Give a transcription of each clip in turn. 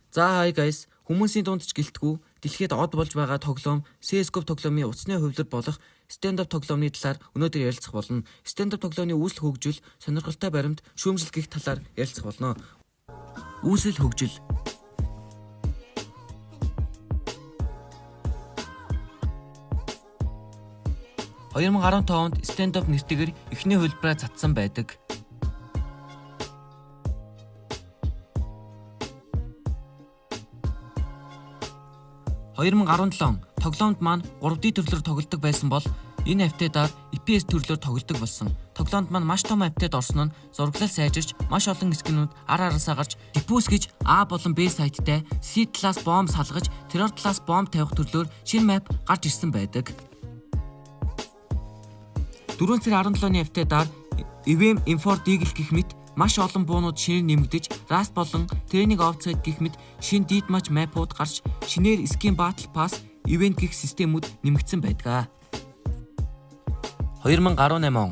За hi guys, хүмүүсийн дунд ч гэлтгүү дэлхийд од болж байгаа тоглоом CS:GO тоглоомын утасны хувилбар болох stand-up тоглоомны талаар өнөөдөр ярилцах болно. Stand-up тоглоомны үүсэл хөгжил, сонирхолтой баримт, шүүмжлэл гэх талаар ярилцах болно. Үүсэл хөгжил. (2015) онд stand-up нэртэйгээр эхний хувилбараа цацсан байдаг. 2017 тоглоомд маань 3D төрлөөр тоглодог байсан бол энэ апдейтаар EPS төрлөөр тоглодог болсон. Тоглоомд маань маш том апдейт орсон нь зураглал сайжирч маш олон скинүүд ар араасаа гарч Diffuse гэж A болон B сайттай C талаас бомб салгаж террор талаас бомб тавих төрлөөр шинэ map гарч ирсэн байдаг. 4 сарын 17-ны апдейтаар EVM Import Eagle гэх мэт маш олон буунууд шинээр нэмэгдэж, Rust болон Training Offside гэх мэт шинэ Deathmatch map-ууд гарч, шинээр Skin Battle Pass, Event гэх системүүд нэмэгдсэн байдаг. 2018 он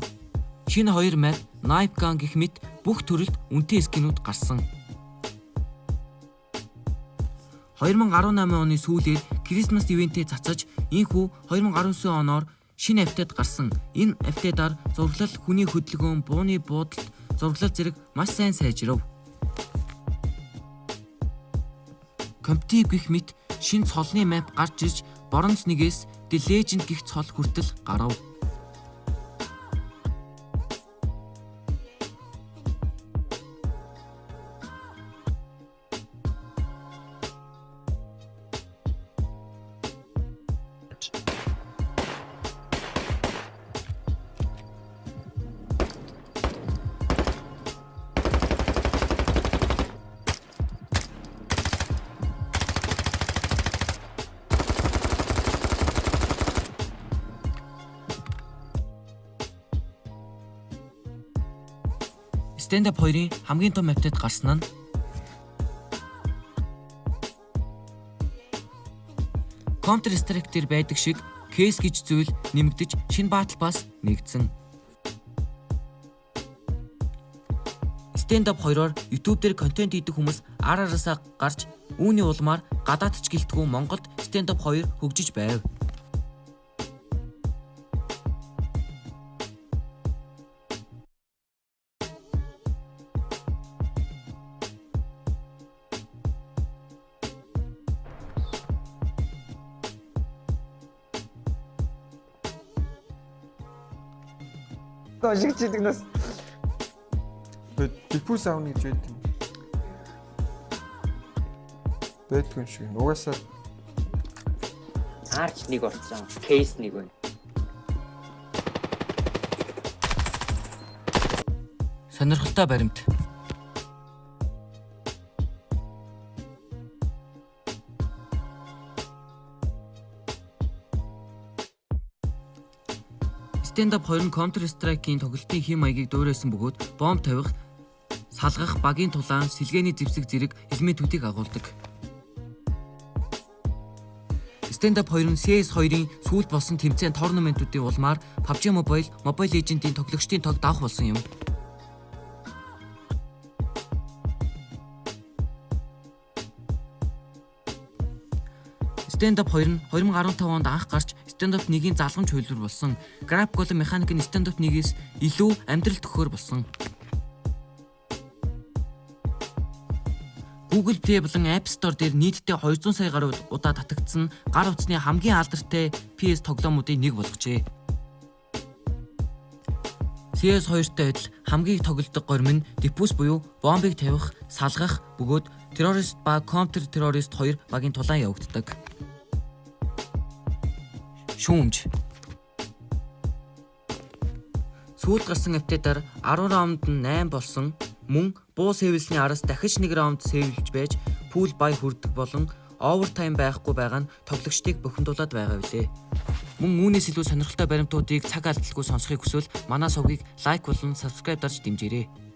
шинэ 2 map, Knife Gun гэх мэт бүх төрөлд үнэтэй скинүүд гарсан. 2018 оны сүүлээр Christmas event-ийг цацаж, энэхүү 2019 оноор шинэ апдейт гарсан. Энэ апдейтаар зураглал, хүний хөдөлгөөн, бууны буудалд зураглал зэрэг маш сайн сайжирав. Competitive гэх мэт шинэ цолны map гарч ирж, Bronze 1-ээс The Legend гэх цол хүртэл гарав. Stand-up 2-ын хамгийн том апдейт гарсан нь Counter-Strike дээр байдаг шиг case гэж зүйл нэмэгдэж шинэ Battle Pass нэгдсэн. Stand-up 2-оор YouTube дээр контент хийдэг хүмүүс ар араасаа гарч, үүний улмаар гадаад ч гэлтгүү Монголд Stand-up 2 хөгжиж байв. Тожиг чидэг нас. Diffuse аавна гэж байд юм. Бэдгүй юм шиг. Угаасаа Arch нэг орсон. Case нэг байна. Сонирхолтой баримт. Stand-up 2 нь Counter-Strike-ийн тоглолтын хэм маягийг дуурайсан бөгөөд бомб тавих, салгах, багийн тулаан, сэлгээний зэвсэг зэрэг элементүүдийг агуулдаг. Stand-up 2 нь CS2-ын сүүлд болсон тэмцээн торнаментуудын улмаар PUBG Mobile, Mobile Legends-ийн тоглогчдын тог давах болсон юм. Stand-up 2 нь 2015 онд анх гарч Stand-up 1-ийн залгамж хувилбар болсон. График болон механик нь Stand-up 1-ээс илүү амьдралт өгөхөр болсон. Google Play болон App Store дээр нийтдээ 200 сая гаруй удаа татагдсан гар утасны хамгийн алдартай PS тоглоомуудын нэг болгожээ. CS2-тэй адил хамгийн тоглодог горим нь Diffuse буюу бомбыг тавих, салгах бөгөөд террорист ба контр-террорист 2 багийн тулаан явагддаг. Шүүмж. Сүүлд гарсан апдейтаар 10 раунд нь 8 болсон. Мөн буу сэвэлсний араас дахиж 1 раунд сэвэлж байж пул бай хүрдэг болон овертайм байхгүй байгаа нь тоглогчдыг бухимдуулаад байгаа билээ. Мөн үүнээс илүү сонирхолтой баримтуудыг цаг алдалгүй сонсохыг хүсвэл манай сувгийг лайк болон subscribe дарж дэмжээрэй.